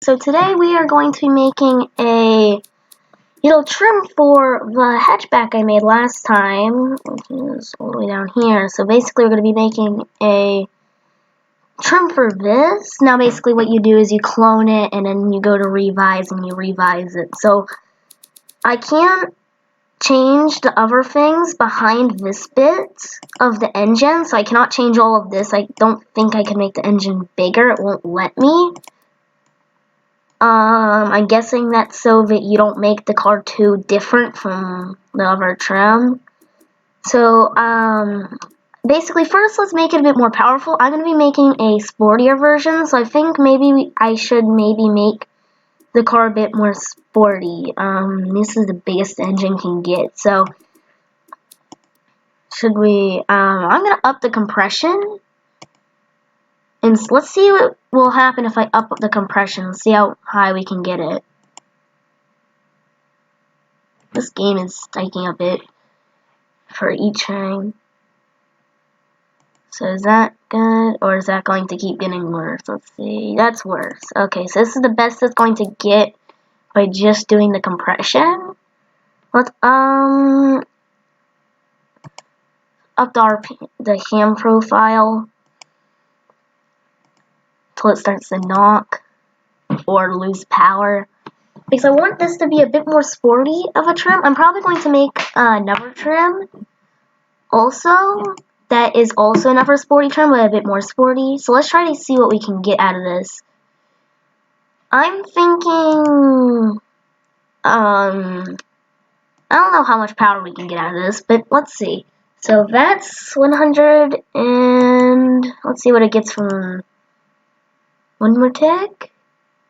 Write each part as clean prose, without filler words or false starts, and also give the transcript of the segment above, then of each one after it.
So today we are going to be making a little trim for the hatchback I made last time, which is all the way down here. So basically we're going to be making a trim for this. Now basically what you do is you clone it and then you go to revise and you revise it. So I can't change the other things behind this bit of the engine, so I cannot change all of this. I don't think I can make the engine bigger. It won't let me. I'm guessing that's so that you don't make the car too different from the other trim. So, basically, first let's make it a bit more powerful. I'm going to be making a sportier version, so I think maybe I should make the car a bit more sporty. This is the biggest engine can get, so should we, I'm going to up the compression. And let's see what will happen if I up the compression. See how high we can get it. This game is taking a bit for each thing. So is that good? Or is that going to keep getting worse? Let's see. That's worse. Okay, so this is the best it's going to get by just doing the compression. Let's up the cam profile till it starts to knock or lose power. Because I want this to be a bit more sporty of a trim. I'm probably going to make another trim also that is also another sporty trim, but a bit more sporty. So let's try to see what we can get out of this. I'm thinking, I don't know how much power we can get out of this, but let's see. So that's 100 and let's see what it gets from one more tick.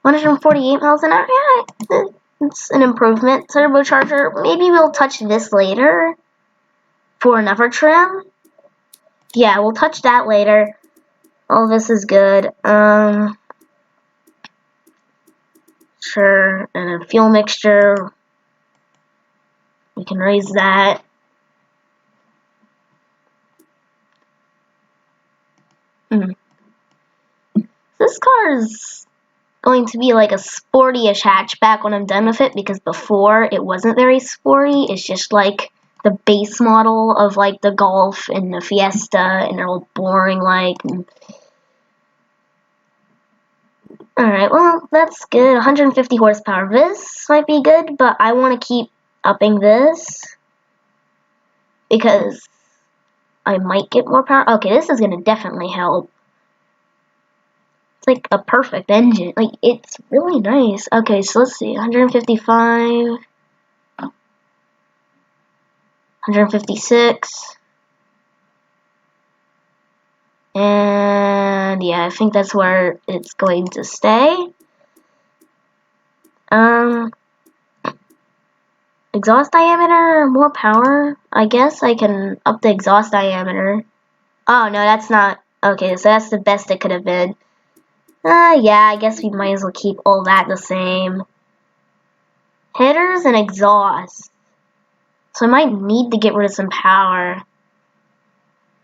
148 miles an hour. Yeah, it's an improvement. Turbocharger. Maybe we'll touch this later for another trim. Yeah, we'll touch that later. All this is good. Sure. And a fuel mixture. We can raise that. This car is going to be like a sporty-ish hatchback when I'm done with it, because before it wasn't very sporty. It's just like the base model of like the Golf and the Fiesta, and they're all boring like. Alright, well, that's good. 150 horsepower. This might be good, but I want to keep upping this because I might get more power. Okay, this is going to definitely help. It's like a perfect engine. Like, it's really nice. Okay, so let's see. 155. 156. And yeah, I think that's where it's going to stay. Exhaust diameter, more power. I guess I can up the exhaust diameter. Oh, no, that's not. Okay, so that's the best it could have been. Yeah, I guess we might as well keep all that the same. Headers and exhaust. So I might need to get rid of some power.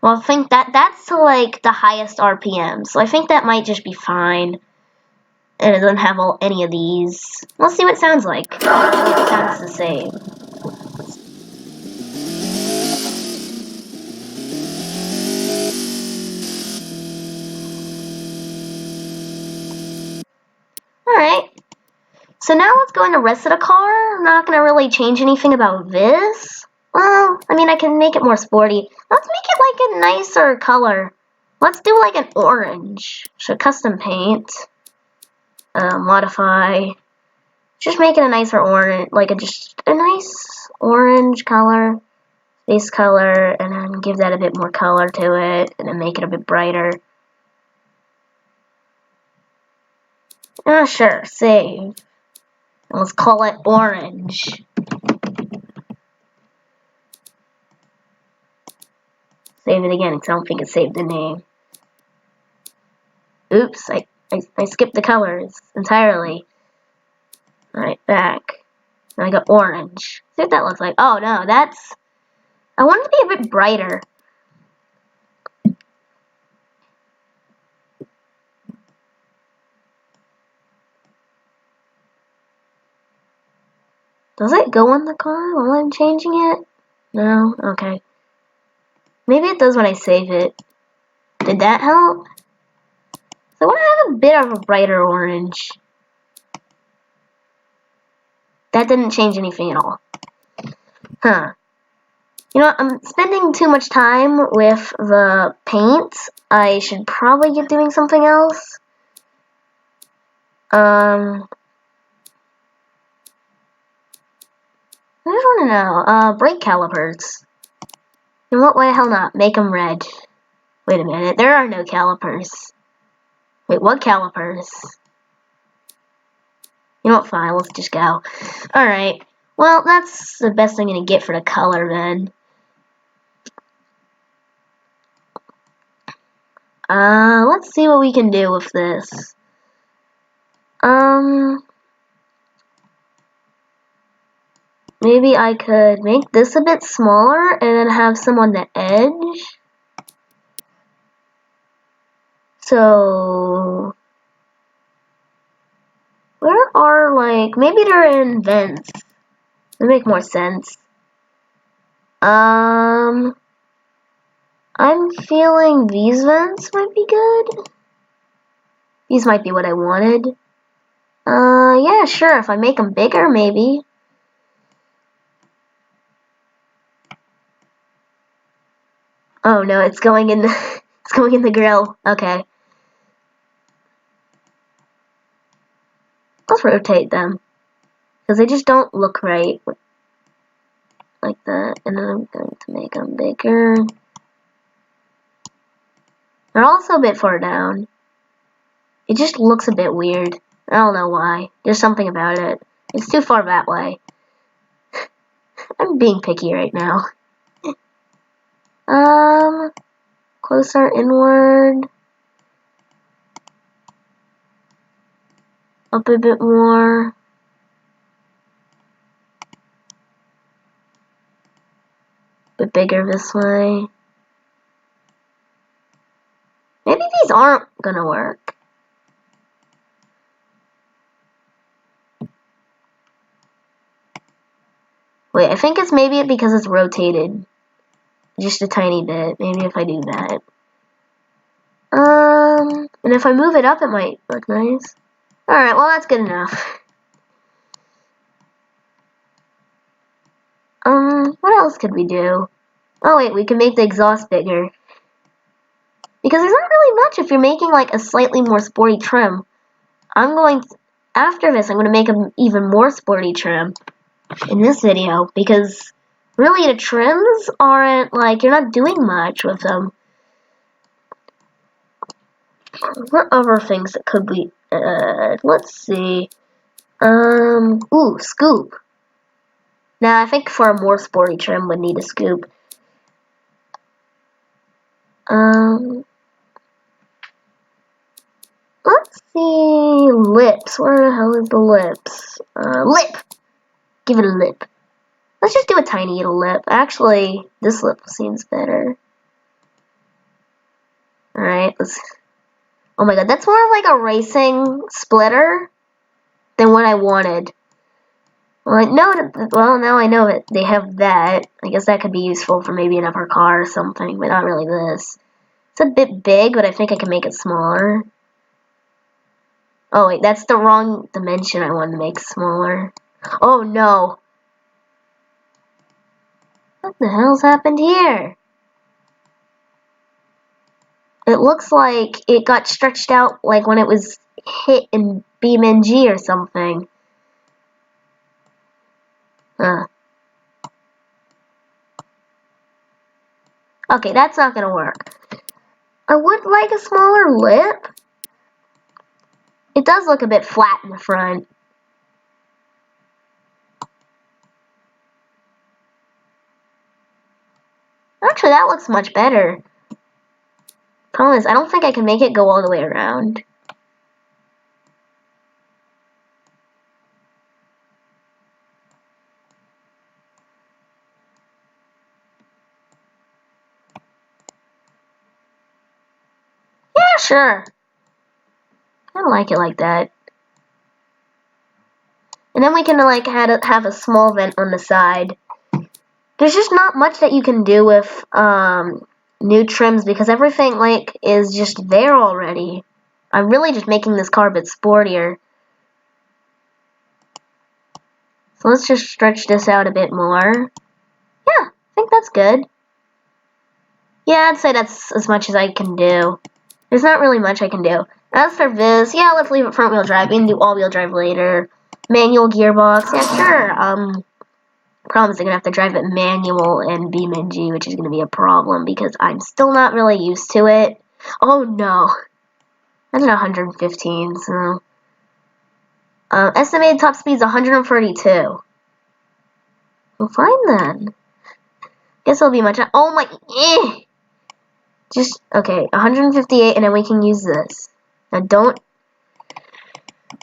Well, I think that's to like the highest RPM, so I think that might just be fine. And it doesn't have any of these. Let's see what it sounds like. It sounds the same. Alright. So now let's go into the rest of the car. I'm not going to really change anything about this. Well, I mean, I can make it more sporty. Let's make it like a nicer color. Let's do like an orange. So custom paint. Modify. Just make it a nicer orange, like just a nice orange color, base color, and then give that a bit more color to it, and then make it a bit brighter. Sure, save. And let's call it orange. Save it again, because I don't think it saved the name. Oops, I skipped the colors entirely. Alright, back. And I got orange. See what that looks like. Oh no, that's... I want it to be a bit brighter. Does it go on the car while I'm changing it? No? Okay. Maybe it does when I save it. Did that help? So I want to have a bit of a brighter orange. That didn't change anything at all. Huh. You know what? I'm spending too much time with the paints. I should probably get doing something else. I just want to know. Brake calipers. In what way? Hell not. Make them red. Wait a minute. There are no calipers. Wait, what calipers? You know what? Fine. Let's just go. Alright. Well, that's the best I'm going to get for the color then. Let's see what we can do with this. Maybe I could make this a bit smaller and then have some on the edge. So, where are, like, maybe they're in vents. They make more sense. I'm feeling these vents might be good. These might be what I wanted. Yeah, sure, if I make them bigger, maybe. Oh no, it's going in the it's going in the grill. Okay. Let's rotate them. Because they just don't look right. Like that. And then I'm going to make them bigger. They're also a bit far down. It just looks a bit weird. I don't know why. There's something about it. It's too far that way. I'm being picky right now. Closer inward. Up a bit more. Bit bigger this way. Maybe these aren't gonna work. Wait, I think it's maybe because it's rotated. Just a tiny bit. Maybe if I do that. And if I move it up, it might look nice. Alright, well, that's good enough. What else could we do? Oh, wait, we can make the exhaust bigger. Because there's not really much if you're making, like, a slightly more sporty trim. After this, I'm going to make an even more sporty trim in this video. Because, really, the trims aren't, like, you're not doing much with them. What other things that could be, let's see. Ooh, scoop. Now, I think for a more sporty trim would need a scoop. Let's see, lips. Where the hell is the lips? Lip! Give it a lip. Let's just do a tiny little lip. Actually, this lip seems better. Alright, let's... Oh my god, that's more of like a racing splitter than what I wanted. Well, now I know that they have that. I guess that could be useful for maybe another car or something, but not really this. It's a bit big, but I think I can make it smaller. Oh wait, that's the wrong dimension I wanted to make smaller. Oh no! What the hell's happened here? It looks like it got stretched out like when it was hit in beamng or something. Okay, that's not gonna work. I would like a smaller lip. It does look a bit flat in the front. Actually, that looks much better. Problem is, I don't think I can make it go all the way around. Yeah, sure. I don't like it like that. And then we can like have a small vent on the side. There's just not much that you can do with new trims because everything like is just there already. I'm really just making this car a bit sportier. So let's just stretch this out a bit more. Yeah, I think that's good. Yeah, I'd say that's as much as I can do. There's not really much I can do. As for this, yeah, let's leave it front wheel drive. We can do all wheel drive later. Manual gearbox, yeah, sure. Problem is I'm gonna have to drive it manual and beamng, which is gonna be a problem because I'm still not really used to it. Oh no, that's an 115. So estimated top speed is 132. Well, fine then. Guess it'll be much. Oh my, just okay. 158, and then we can use this. Now don't.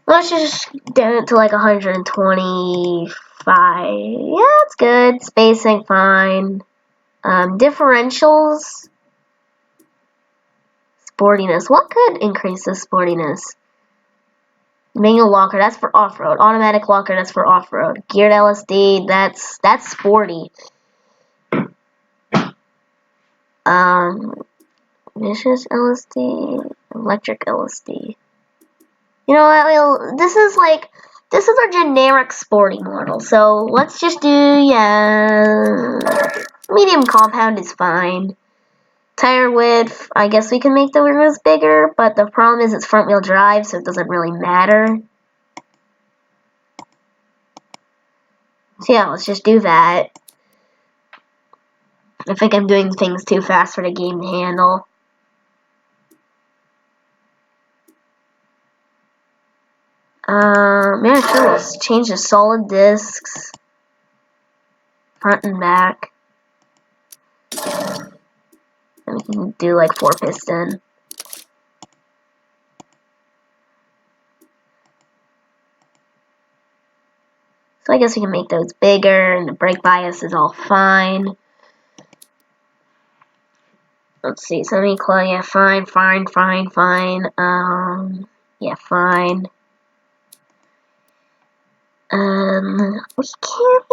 Let's just get it to like 125. Yeah, it's good. Spacing fine. Differentials. Sportiness. What could increase the sportiness? Manual locker, that's for off-road. Automatic locker, that's for off-road. Geared LSD, that's sporty. Vicious LSD, electric LSD. You know what? This is our generic sporty model. So let's just do medium compound is fine. Tire width, I guess we can make the wheels bigger, but the problem is it's front wheel drive, so it doesn't really matter. So yeah, let's just do that. I think I'm doing things too fast for the game to handle. Yeah, sure, let's change the solid discs. Front and back. And we can do like 4-piston. So I guess we can make those bigger, and the brake bias is all fine. Let's see, semi-clutch, yeah, fine. Yeah, fine. We can't,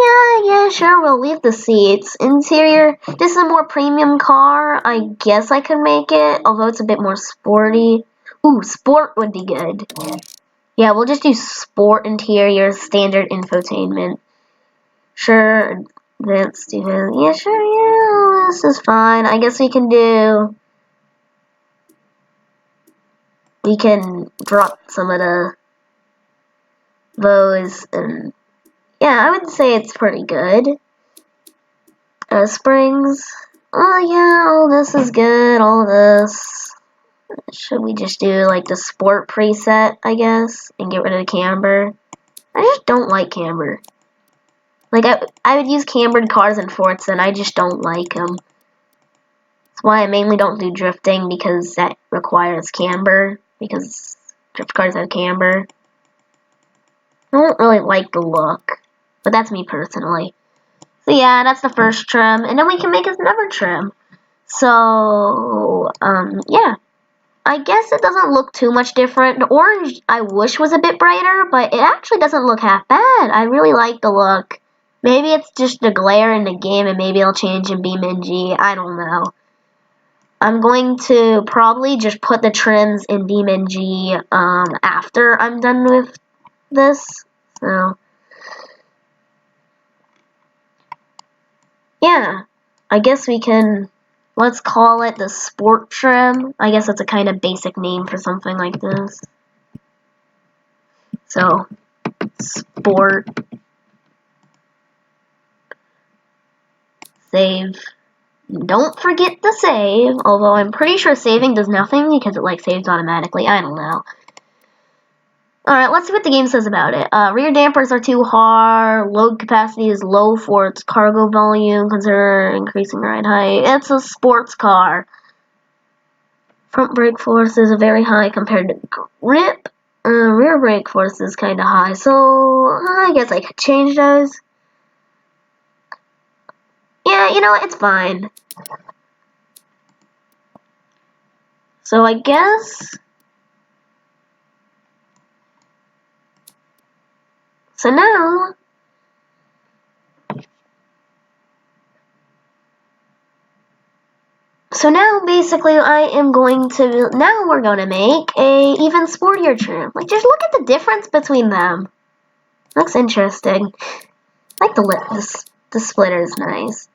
yeah, sure, we'll leave the seats. Interior, this is a more premium car. I guess I could make it, although it's a bit more sporty. Ooh, sport would be good. Yeah, we'll just do sport interior, standard infotainment. Sure, advanced student. Yeah, sure, yeah, this is fine. I guess we can drop some of those, and yeah, I would say it's pretty good. Springs. Oh yeah, all this is good, all this. Should we just do like the sport preset, I guess, and get rid of the camber? I just don't like camber. Like, I would use cambered cars in Forza, and I just don't like them. That's why I mainly don't do drifting, because that requires camber, because drift cars have camber. I don't really like the look, but that's me personally. So yeah, that's the first trim, and then we can make another trim. So, yeah. I guess it doesn't look too much different. The orange, I wish, was a bit brighter, but it actually doesn't look half bad. I really like the look. Maybe it's just the glare in the game, and maybe it'll change in beamng. I don't know. I'm going to probably just put the trims in beamng after I'm done with this. So, yeah. I guess we can... Let's call it the sport trim. I guess that's a kind of basic name for something like this. So, sport. Save. Don't forget to save, although I'm pretty sure saving does nothing because it like saves automatically. I don't know. Alright, let's see what the game says about it. Rear dampers are too hard. Load capacity is low for its cargo volume. Consider increasing ride height. It's a sports car. Front brake force is very high compared to grip. Rear brake force is kind of high, so I guess I could change those. Yeah, you know what? It's fine. So I guess... So now, basically we're going to make a even sportier trim. Like, just look at the difference between them. Looks interesting. I like the splitter is nice.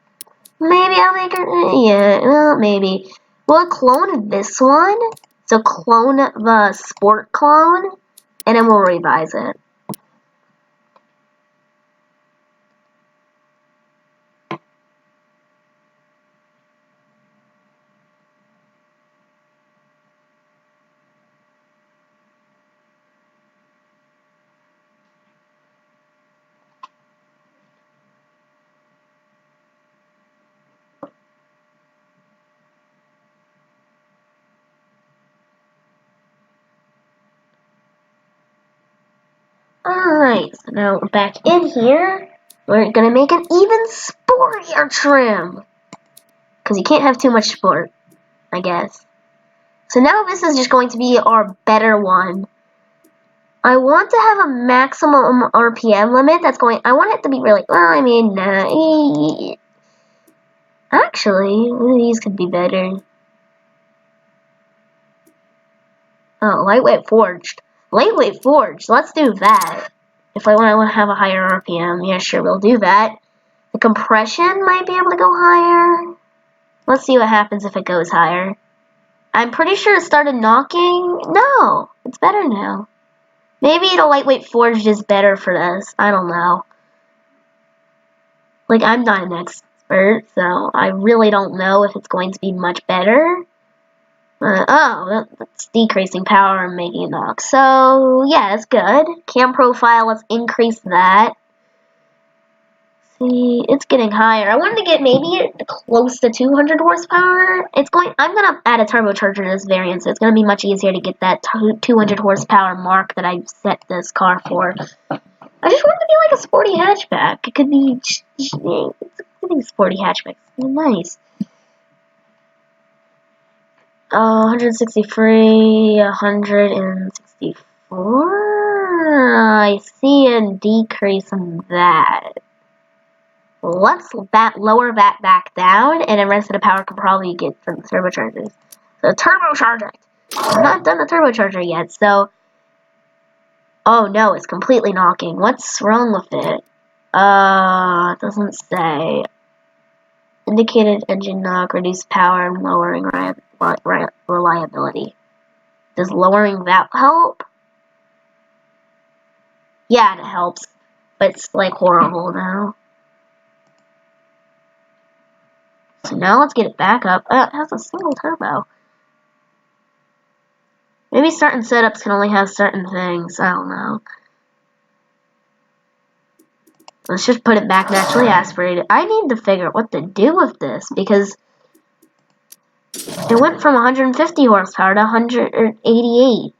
Maybe I'll make it, yeah, well, maybe. We'll clone this one, so clone the sport clone, and then we'll revise it. Alright, so now back in here, we're gonna make an even sportier trim. Because you can't have too much sport, I guess. So now this is just going to be our better one. I want to have a maximum RPM limit that's going, I want it to be really, well, I mean, actually, these could be better. Oh, lightweight forged. Lightweight forged, let's do that. If I want to have a higher RPM, yeah, sure, we'll do that. The compression might be able to go higher. Let's see what happens if it goes higher. I'm pretty sure it started knocking. No, it's better now. Maybe the lightweight forged is better for this. I don't know. Like, I'm not an expert, so I really don't know if it's going to be much better. That's decreasing power and making it knock. So, yeah, that's good. Cam profile, let's increase that. See, it's getting higher. I wanted to get maybe close to 200 horsepower. I'm gonna add a turbocharger to this variant, so it's gonna be much easier to get that 200 horsepower mark that I set this car for. I just want it to be like a sporty hatchback. It could be sporty hatchback. Nice. 163, 164. I see a decrease in that. Let's lower that back down, and the rest of the power can probably get from the turbochargers. So turbocharger. I've not done the turbocharger yet, so. Oh no, it's completely knocking. What's wrong with it? It doesn't say. Indicated engine knock, reduced power, and lowering reliability. Does lowering that help? Yeah, it helps, but it's like horrible now. So now let's get it back up. It has a single turbo. Maybe certain setups can only have certain things. I don't know. Let's just put it back naturally aspirated. I need to figure out what to do with this because it went from 150 horsepower to 188.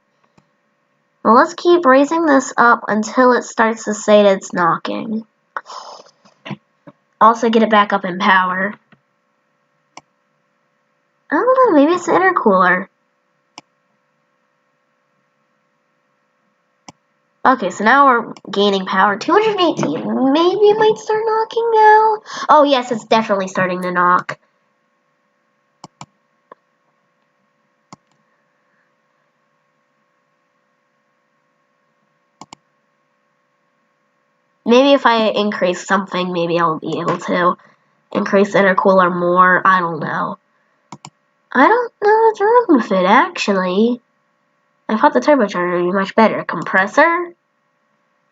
Well, let's keep raising this up until it starts to say that it's knocking. Also get it back up in power. I don't know, maybe it's the intercooler. Okay, so now we're gaining power. 218. Maybe it might start knocking now. Oh, yes, it's definitely starting to knock. Maybe if I increase something, maybe I'll be able to increase the intercooler more. I don't know. I don't know what's wrong with it, actually. I thought the turbocharger would be much better. Compressor?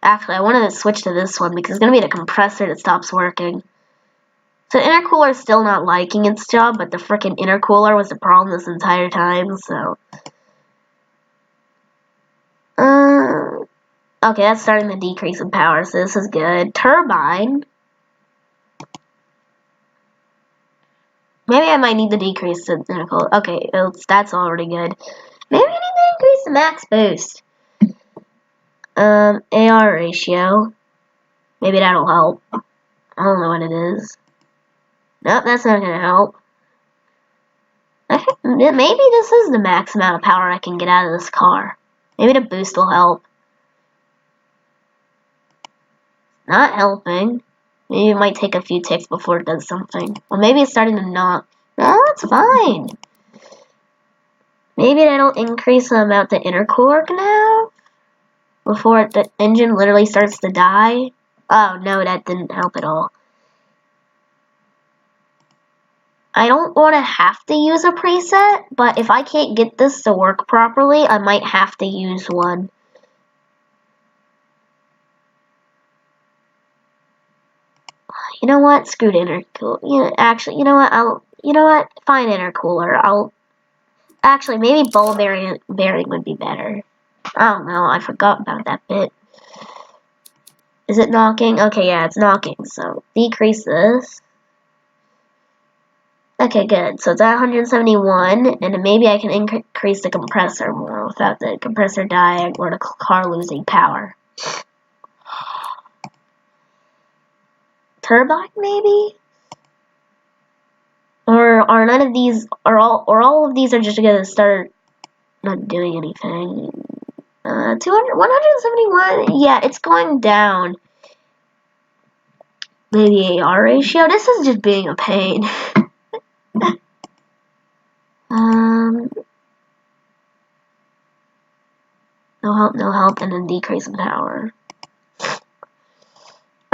Actually, I wanted to switch to this one because it's going to be the compressor that stops working. So the intercooler is still not liking its job, but the frickin' intercooler was the problem this entire time, so. Okay, that's starting to decrease in power, so this is good. Turbine. Maybe I might need to decrease the intercooler. Okay, that's already good. Maybe I need to increase the max boost. AR ratio. Maybe that'll help. I don't know what it is. Nope, that's not gonna help. Maybe this is the max amount of power I can get out of this car. Maybe the boost will help. Not helping. Maybe it might take a few ticks before it does something. Or maybe it's starting to knock. No, that's fine. Maybe that'll increase the amount the intercooler can have before the engine literally starts to die. Oh no, that didn't help at all. I don't want to have to use a preset, but if I can't get this to work properly, I might have to use one. You know what? Screw the intercooler. Actually, you know what? Fine intercooler. Actually, maybe ball bearing would be better. I don't know. I forgot about that bit. Is it knocking? Okay, yeah, it's knocking. So decrease this. Okay, good. So it's at 171, and maybe I can increase the compressor more without the compressor dying or the car losing power. Turbine, maybe? Or are none of these, or all of these are just gonna start not doing anything? 171. Yeah, it's going down. Maybe AR ratio. This is just being a pain. No help, and then decrease in power.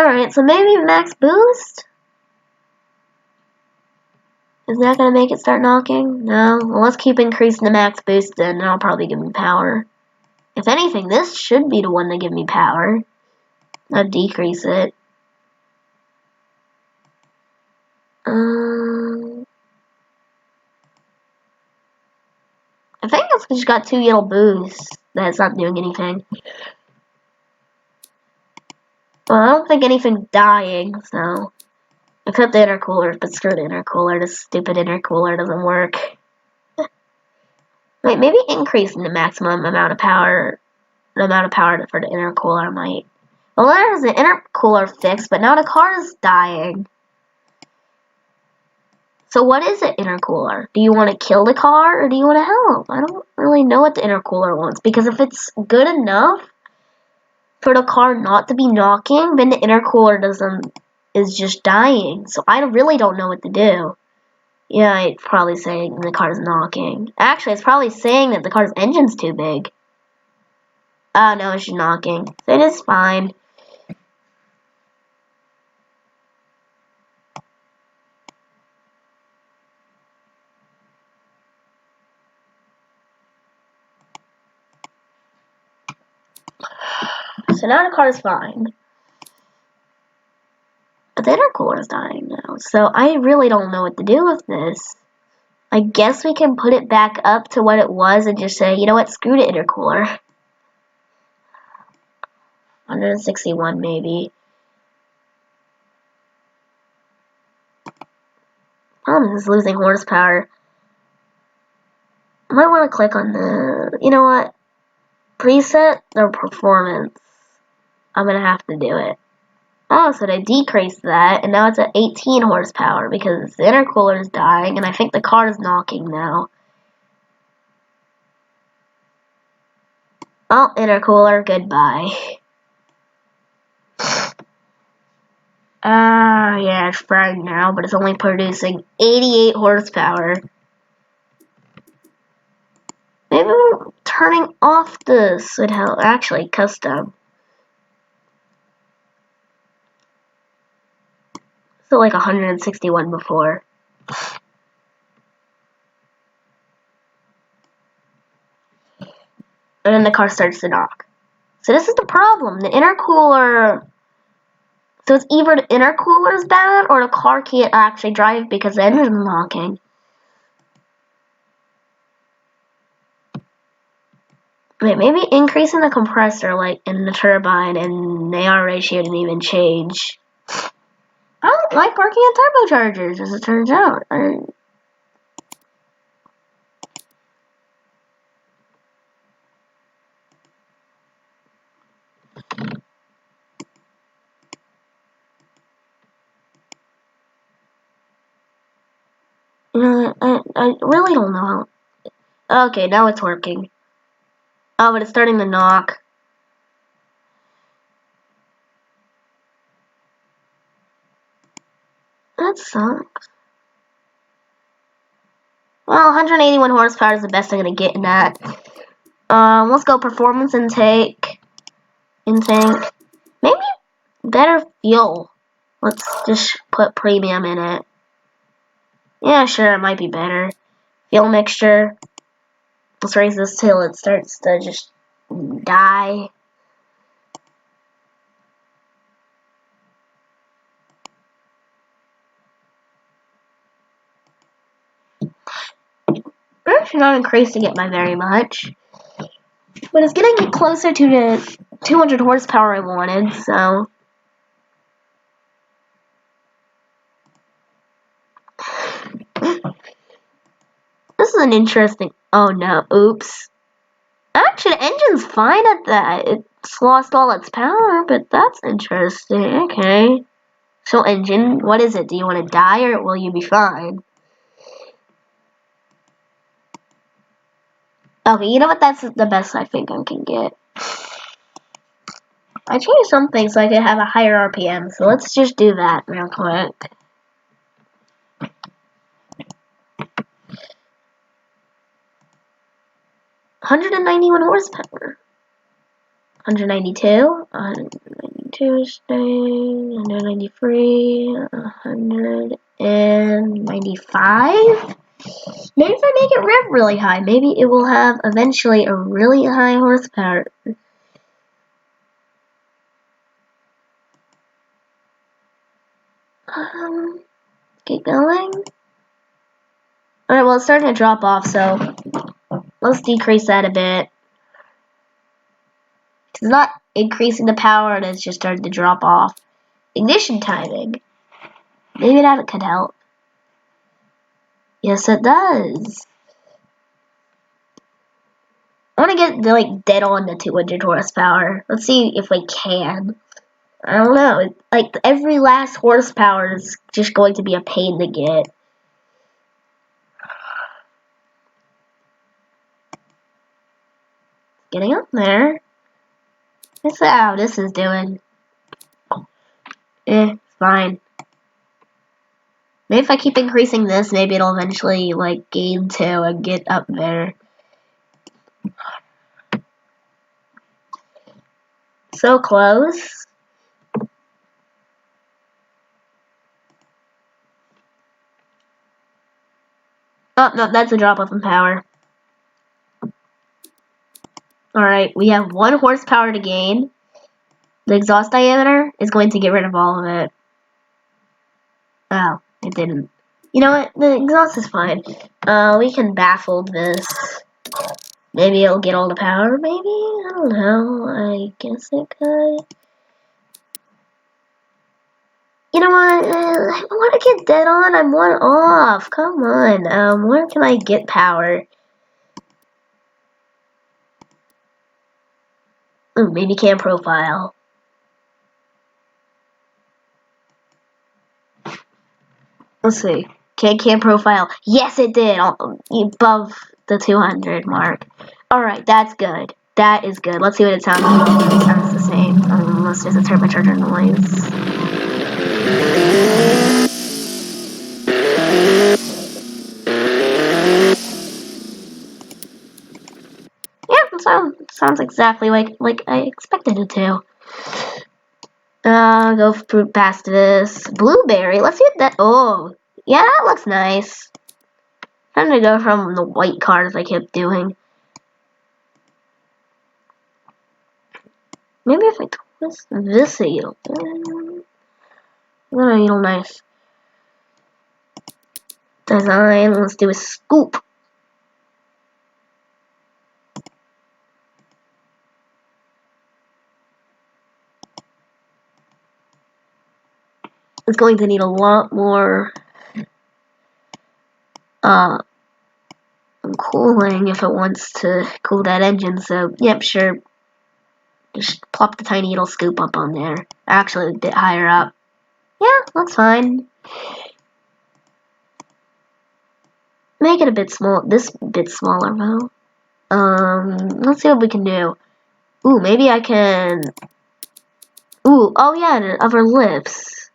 Alright, so maybe max boost? Is that gonna make it start knocking? No? Well, let's keep increasing the max boost then, and I'll probably give me power. If anything, this should be the one to give me power. I'll decrease it. I think it's just got 2 yellow boosts. That's not doing anything. Well, I don't think anything's dying, so... Except the intercooler, but screw the intercooler. This stupid intercooler doesn't work. Wait, maybe increasing the maximum amount of power... The amount of power for the intercooler might... Well, there's the intercooler fixed, but now the car is dying. So what is an intercooler? Do you want to kill the car, or do you want to help? I don't really know what the intercooler wants, because if it's good enough for the car not to be knocking, then the intercooler is just dying. So I really don't know what to do. Yeah, it's probably saying the car's knocking. Actually, it's probably saying that the car's engine's too big. Oh no, it's just knocking. So it is fine. So now the car is fine. But the intercooler is dying now. So I really don't know what to do with this. I guess we can put it back up to what it was and just say, you know what, screw the intercooler. 161 maybe. Problem is losing horsepower. I might want to click on the, you know what, preset or performance. I'm going to have to do it. Oh, so they decreased that, and now it's at 18 horsepower because the intercooler is dying, and I think the car is knocking now. Oh, intercooler, goodbye. Yeah, it's fried now, but it's only producing 88 horsepower. Maybe turning off this would help. Actually, custom. So like 161 before. And then the car starts to knock. So this is the problem. The intercooler... So it's either the intercooler is bad or the car can't actually drive because the engine's knocking. Wait, maybe increasing the compressor, like, in the turbine and the AR ratio didn't even change. I don't like working on turbochargers, as it turns out. I really don't know how. Okay, now it's working. Oh, but it's starting to knock. that sucks. Well, 181 horsepower is the best I'm gonna get in that. Let's go performance intake. Maybe better fuel. Let's just put premium in it. Yeah, sure, it might be better. Fuel mixture. Let's raise this till it starts to just die. I'm actually not increasing it by very much. But it's getting closer to the 200 horsepower I wanted, so. This is an interesting. Oh no, oops. Actually, the engine's fine at that. It's lost all its power, but that's interesting. Okay. So, engine, what is it? Do you want to die or will you be fine? Okay, you know what? That's the best I think I can get. I changed something so I could have a higher RPM, so let's just do that real quick. $191 horsepower. 192, 192 staying, 193, 195. Maybe if I make it rev really high, maybe it will have eventually a really high horsepower. Keep going. Alright, well, it's starting to drop off, so let's decrease that a bit. It's not increasing the power, and it's just starting to drop off. Ignition timing. Maybe that could help. Yes, it does. I want to get like dead on to 200 horsepower. Let's see if we can. I don't know. Like every last horsepower is just going to be a pain to get. Getting up there. Let's see how this is doing. It's fine. Maybe if I keep increasing this, maybe it'll eventually like gain 2 and get up there. So close. Oh, no, that's a drop off in power. Alright, we have 1 horsepower to gain. The exhaust diameter is going to get rid of all of it. Oh, it didn't. You know what? The exhaust is fine. We can baffle this. Maybe it'll get all the power, maybe? I don't know. I guess it could. You know what? I want to get dead on. I'm 1 off. Come on. Where can I get power? Ooh, maybe cam profile. Let's see. Cam profile. Yes, it did. Above the 200 mark. Alright, that's good. That is good. Let's see what it sounds like. It sounds the same. Let's just turbocharger noise. Yeah, it sounds exactly like I expected it to. Go past this. Blueberry. Let's see what that. Oh, yeah, that looks nice. I'm gonna go from the white cars I kept doing. Maybe if I twist this a little bit. It'll nice. Design. Let's do a scoop. It's going to need a lot more cooling if it wants to cool that engine. So, yep, sure. Just plop the tiny little scoop up on there. Actually, a bit higher up. Yeah, that's fine. Make it a bit small. This bit smaller though. Let's see what we can do. Ooh, maybe I can. Ooh, oh yeah, the upper lips.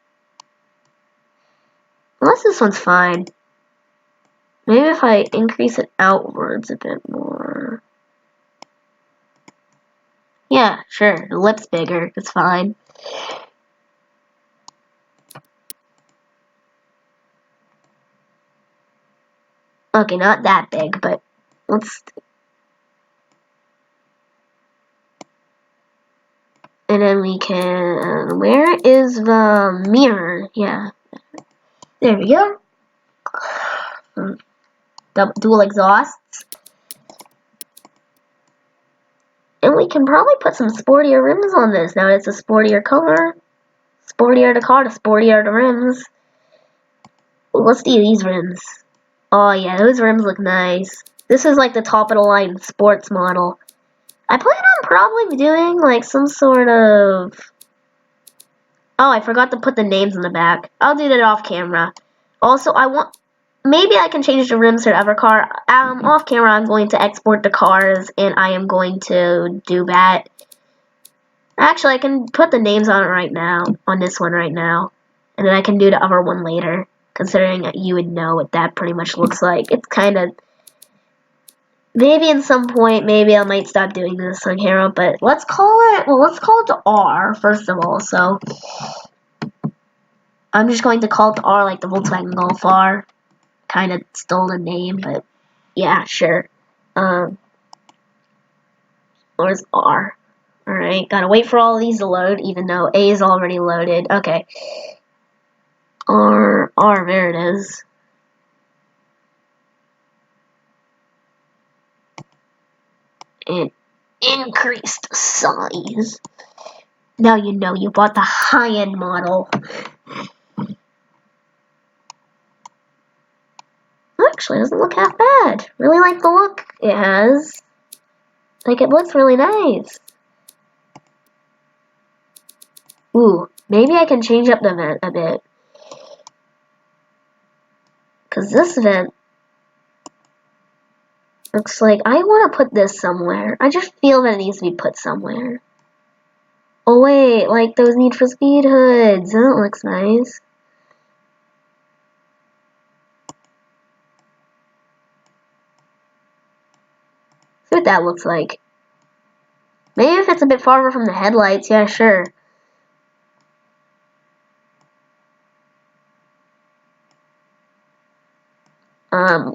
Unless this one's fine. Maybe if I increase it outwards a bit more. Yeah, sure. The lip's bigger. It's fine. Okay, not that big, but let's... And then we can... Where is the mirror? Yeah. There we go. Dual exhausts. And we can probably put some sportier rims on this. Now it's a sportier color. Sportier the car, the sportier the rims. Let's do these rims. Oh yeah, those rims look nice. This is like the top of the line sports model. I plan on probably doing like some sort of... Oh, I forgot to put the names in the back. I'll do that off camera. Also, maybe I can change the rims to the other car. Off camera, I'm going to export the cars, and I am going to do that. Actually, I can put the names on it right now, on this one right now. And then I can do the other one later, considering that you would know what that pretty much looks like. It's kind of... Maybe in some point, maybe I might stop doing this on camera, but let's call it the R, first of all, so... I'm just going to call it the R like the Volkswagen Golf R. Kind of stole the name, but yeah, sure. Where's R? Alright, gotta wait for all of these to load, even though A is already loaded. Okay. R, there it is. And increased size. Now you know you bought the high-end model. Actually, it doesn't look half bad. Really like the look it has. Like, it looks really nice. Ooh, maybe I can change up the vent a bit. Because this vent looks like I want to put this somewhere. I just feel that it needs to be put somewhere. Oh wait, like those Need for Speed hoods. That looks nice. See what that looks like. Maybe if it's a bit farther from the headlights, yeah, sure.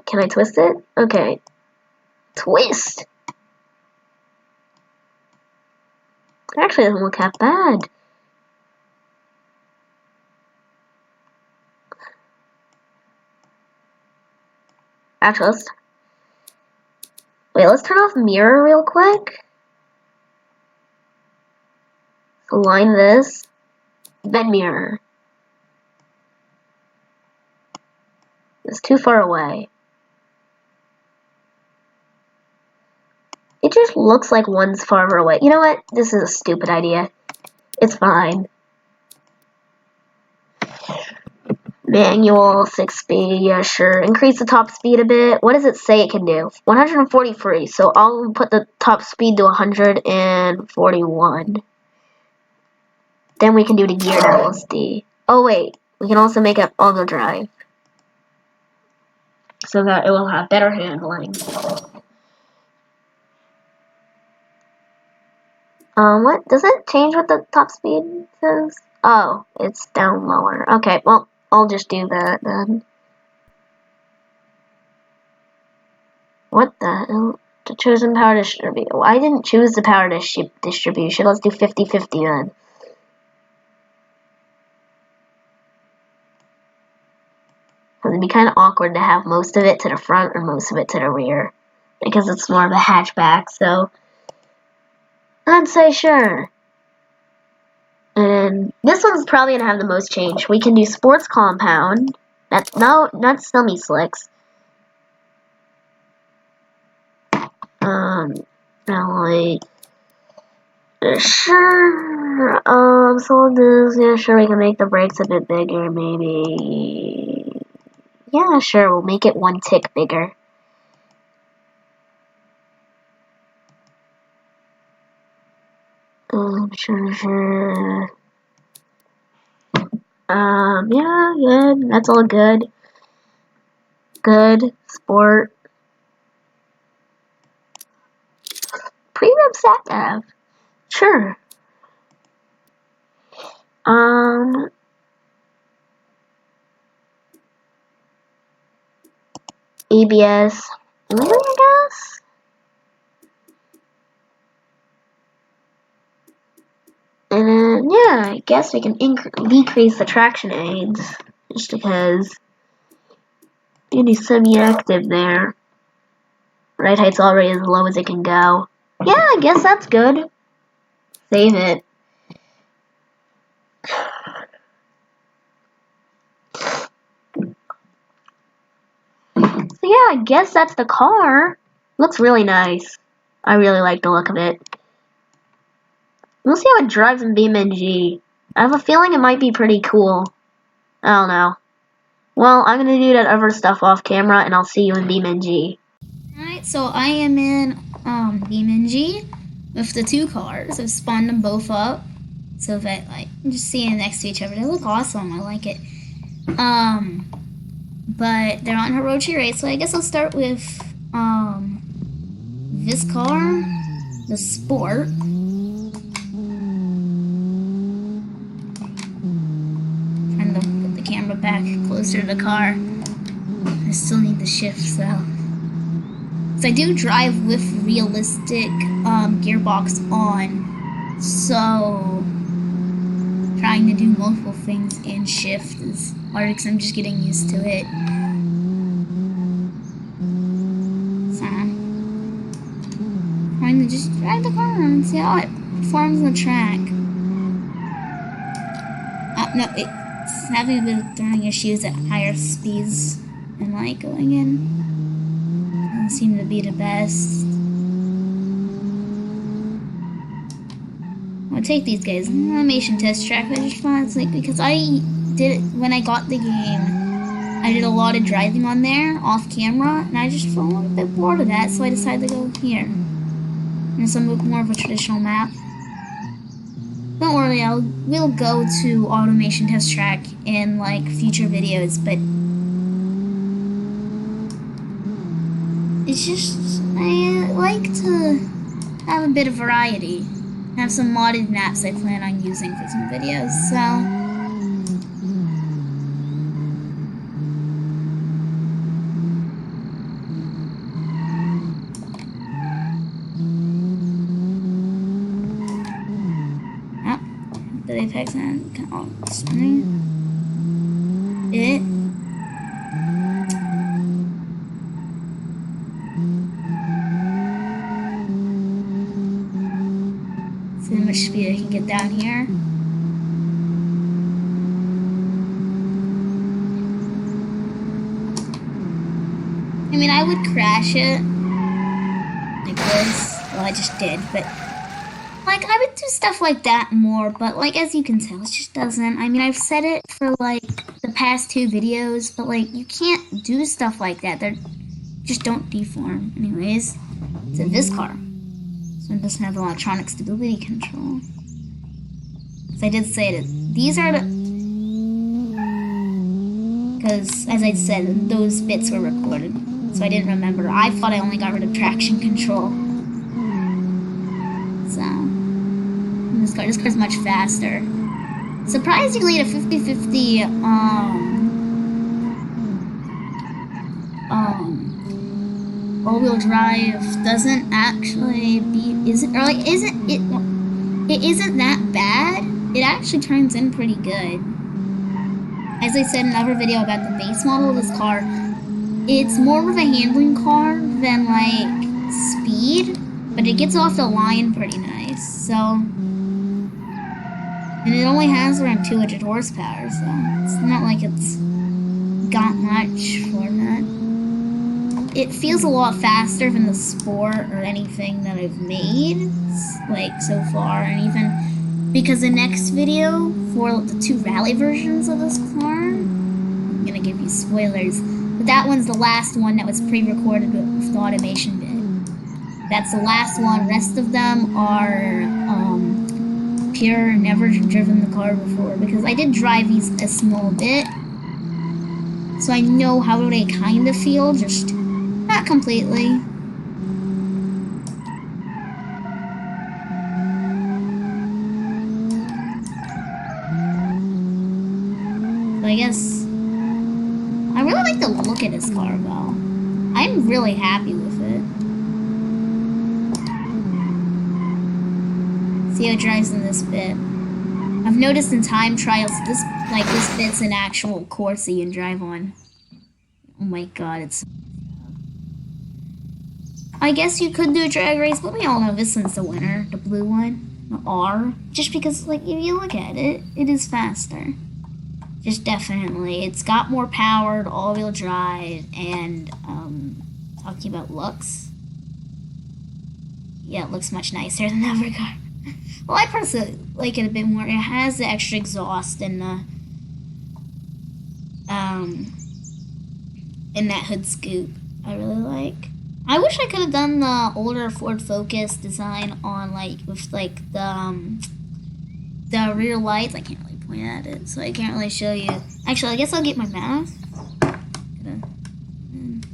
Can I twist it? Okay. Twist! It actually doesn't look half bad. Actually, let's turn off mirror real quick. Align this. Then mirror. It's too far away. It just looks like one's farther away. You know what? This is a stupid idea. It's fine. Manual, 6-speed, yeah, sure. Increase the top speed a bit. What does it say it can do? 143, so I'll put the top speed to 141. Then we can do the geared LSD. Oh wait, we can also make it all-wheel drive. So that it will have better handling. What? Does it change what the top speed says? Oh, it's down lower. Okay, well, I'll just do that then. What the hell? The chosen power distribution. Well, I didn't choose the power distribution. Let's do 50-50 then. It'd be kind of awkward to have most of it to the front or most of it to the rear. Because it's more of a hatchback, so... I'd say sure. And this one's probably gonna have the most change. We can do sports compound. Not semi-slicks. Alloy. Sure. So this, yeah, sure, we can make the brakes a bit bigger, maybe. Yeah, sure, we'll make it 1 tick bigger. Sure. Yeah, that's all good. good. Sport. Premium sat nav. Sure. ABS. I guess. And then, yeah, I guess we can decrease the traction aids. Just because it's semi-active there. Ride height's already as low as it can go. Yeah, I guess that's good. Save it. So yeah, I guess that's the car. Looks really nice. I really like the look of it. We'll see how it drives in beamng. I have a feeling it might be pretty cool. I don't know. Well, I'm gonna do that other stuff off camera, and I'll see you in beamng. Alright, so I am in beamng with the two cars. I've spawned them both up so that I'm just seeing next to each other. They look awesome. I like it. But they're on Hirochi Race, so I guess I'll start with this car, the Sport. Trying to put the camera back closer to the car. I still need the shift, so I do drive with realistic gearbox on, so trying to do multiple things in shift is hard because I'm just getting used to it. So trying to just drive the car and see how it performs on the track. No, it's having a bit of throwing issues at higher speeds and going in. Doesn't seem to be the best. I'll take these guys. Animation test track. I just found it's because I did it when I got the game. I did a lot of driving on there off camera, and I just felt a bit bored of that, so I decided to go here. And some more of a traditional map. Don't worry, we'll go to automation test track in future videos, but it's just I like to have a bit of variety. Have some modded maps I plan on using for some videos, so the apex and spinning it. See how much speed I can get down here. I mean, I would crash it like this. Well, I just did, but I would do stuff like that more, but as you can tell, it just doesn't. I mean, I've said it for the past 2 videos, but you can't do stuff like that. They just don't deform. Anyways, so this car. So it doesn't have electronic stability control. So I did say that these are the... Because, as I said, those bits were recorded. So I didn't remember. I thought I only got rid of traction control. So... This car's much faster. Surprisingly, the 50/50 all-wheel drive doesn't actually it isn't that bad. It actually turns in pretty good. As I said in another video about the base model of this car, it's more of a handling car than speed, but it gets off the line pretty nice. So. And it only has around 200 horsepower, so it's not like it's got much for that. It feels a lot faster than the Sport or anything that I've made, so far, and even because the next video for the 2 rally versions of this car, I'm gonna give you spoilers, but that one's the last one that was pre-recorded with the automation bit. That's the last one. Rest of them are, pure, never driven the car before, because I did drive these a small bit, so I know how they kind of feel, just not completely. So I guess I really like the look of this car, though. I'm really happy with it. See how it drives in this bit. I've noticed in time trials, this bit's an actual course that you can drive on. Oh my god, it's... I guess you could do a drag race, but we all know this one's the winner, the blue one, the R. Just because, like, if you look at it, it is faster. Just definitely. It's got more power, all-wheel drive, and, talking about looks. Yeah, it looks much nicer than the other car. Well, I personally like it a bit more. It has the extra exhaust and the, in that hood scoop. I really like. I wish I could have done the older Ford Focus design on, like, with, like, the rear lights. I can't really point at it, so I can't really show you. Actually, I guess I'll get my mouse.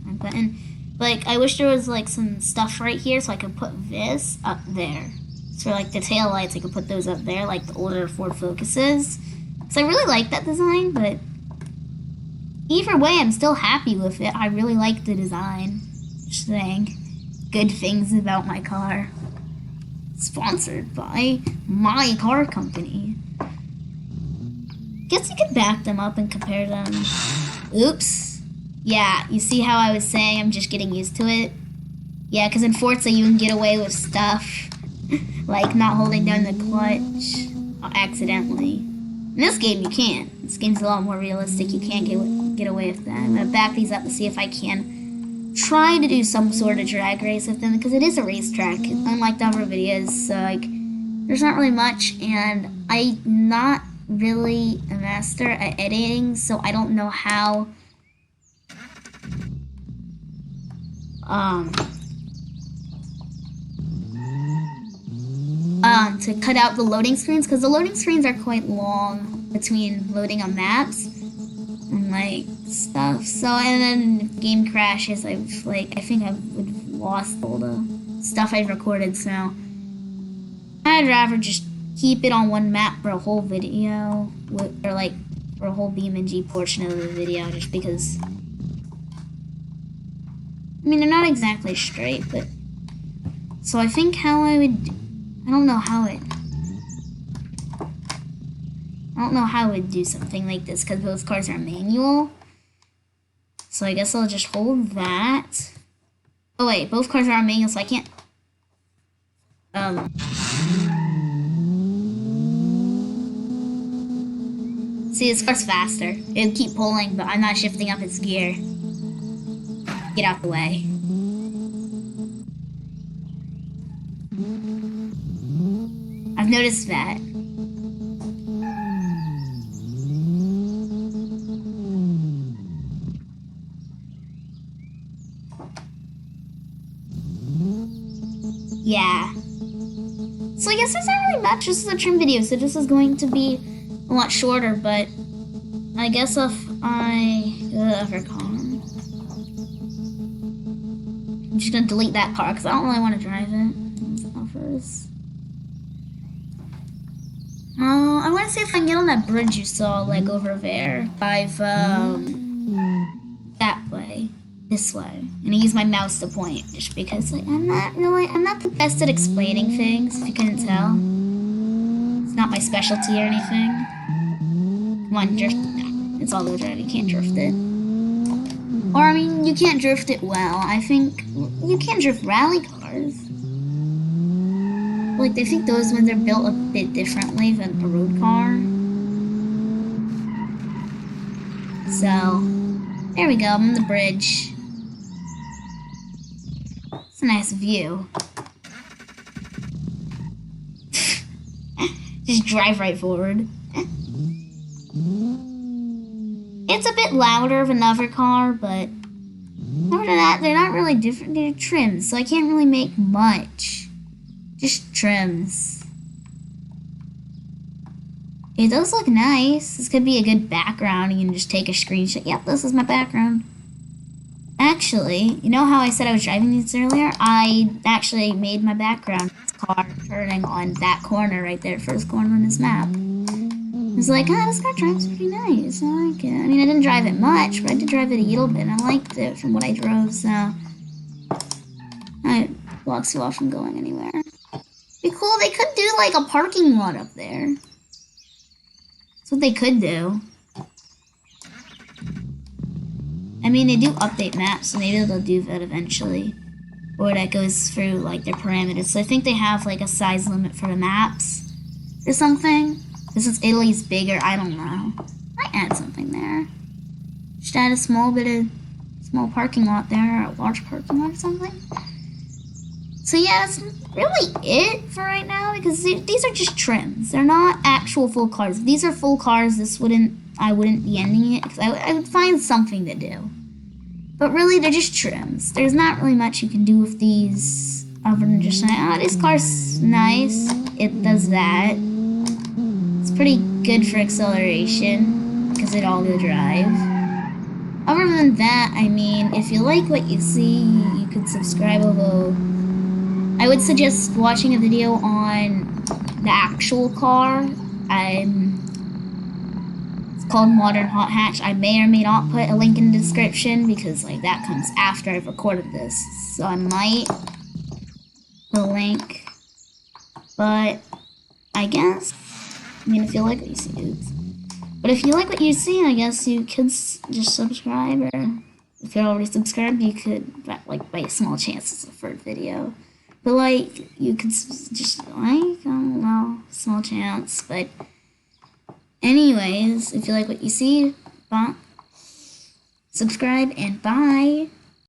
My button. Like, I wish there was, like, some stuff right here so I could put this up there. So, like, the tail lights, I could put those up there, like the older Ford Focuses. So I really like that design, but either way, I'm still happy with it. I really like the design. Just saying good things about my car. Sponsored by my car company. Guess you could back them up and compare them. Oops. Yeah, you see how I was saying I'm just getting used to it? Yeah, because in Forza you can get away with stuff. Like not holding down the clutch accidentally. In this game you can't. This game's a lot more realistic. You can't get away with that. I'm going to back these up to see if I can try to do some sort of drag race with them, because it is a racetrack, unlike the other videos. So, like, there's not really much, and I'm not really a master at editing, so I don't know how to cut out the loading screens, because the loading screens are quite long between loading on maps and like stuff. So, and then if the game crashes, I think I would have lost all the stuff I've recorded. So I'd rather just keep it on one map for a whole video, or like for a whole beamng portion of the video, just because. I mean, they're not exactly straight, but so I think how I would. I don't know how I would do something like this, because both cars are manual. So I guess I'll just hold that. Oh wait, both cars are manual, so I can't. See, this car's faster. It'll keep pulling, but I'm not shifting up its gear. Get out the way. I've noticed that. Yeah. So I guess there's not really much. This is a trim video, so this is going to be a lot shorter, but I guess if I go to the other car. I'm just gonna delete that car because I don't really want to drive it. Offers. I want to see if I can get on that bridge you saw, like over there. I've that way, this way, and I use my mouse to point, just because like I'm not the best at explaining things. If you couldn't tell, it's not my specialty or anything. Come on, drift. No, it's all-wheel drive. You can't drift it. Or I mean, you can't drift it well. I think you can't drift rally cars. Like, I think those ones are built a bit differently than a road car. So, there we go, I'm on the bridge. It's a nice view. Just drive right forward. It's a bit louder than another car, but other than that, they're not really different. They're trims, so I can't really make much. Just trims. It does look nice. This could be a good background. You can just take a screenshot. Yep, this is my background. Actually, you know how I said I was driving these earlier? I actually made my background car turning on that corner right there, first corner on this map. It's like, this car drives pretty nice. I like it. I mean, I didn't drive it much, but I did drive it a little bit. And I liked it from what I drove, so it blocks you off from going anywhere. Be cool. They could do like a parking lot up there. That's what they could do. I mean, they do update maps, so maybe they'll do that eventually. Or that goes through, like, their parameters. So I think they have, like, a size limit for the maps or something. But since Italy's bigger, I don't know. Might add something there. Just add a small parking lot there, or a large parking lot or something. So yeah, that's really it for right now, because these are just trims. They're not actual full cars. If these are full cars, I wouldn't be ending it, because I would find something to do. But really, they're just trims. There's not really much you can do with these other than just saying, this car's nice. It does that. It's pretty good for acceleration, because it all-wheel drive. Other than that, I mean, if you like what you see, you could subscribe, although I would suggest watching a video on the actual car. It's called Modern Hot Hatch. I may or may not put a link in the description because like that comes after I've recorded this. So I might put a link. But I guess, I mean, if you like what you see, dudes. But if you like what you see, I guess you could just subscribe, or if you're already subscribed, you could, like, by a small chance it's a third video. But, like, you could just, like, I don't know, small chance. But, anyways, if you like what you see, subscribe and bye.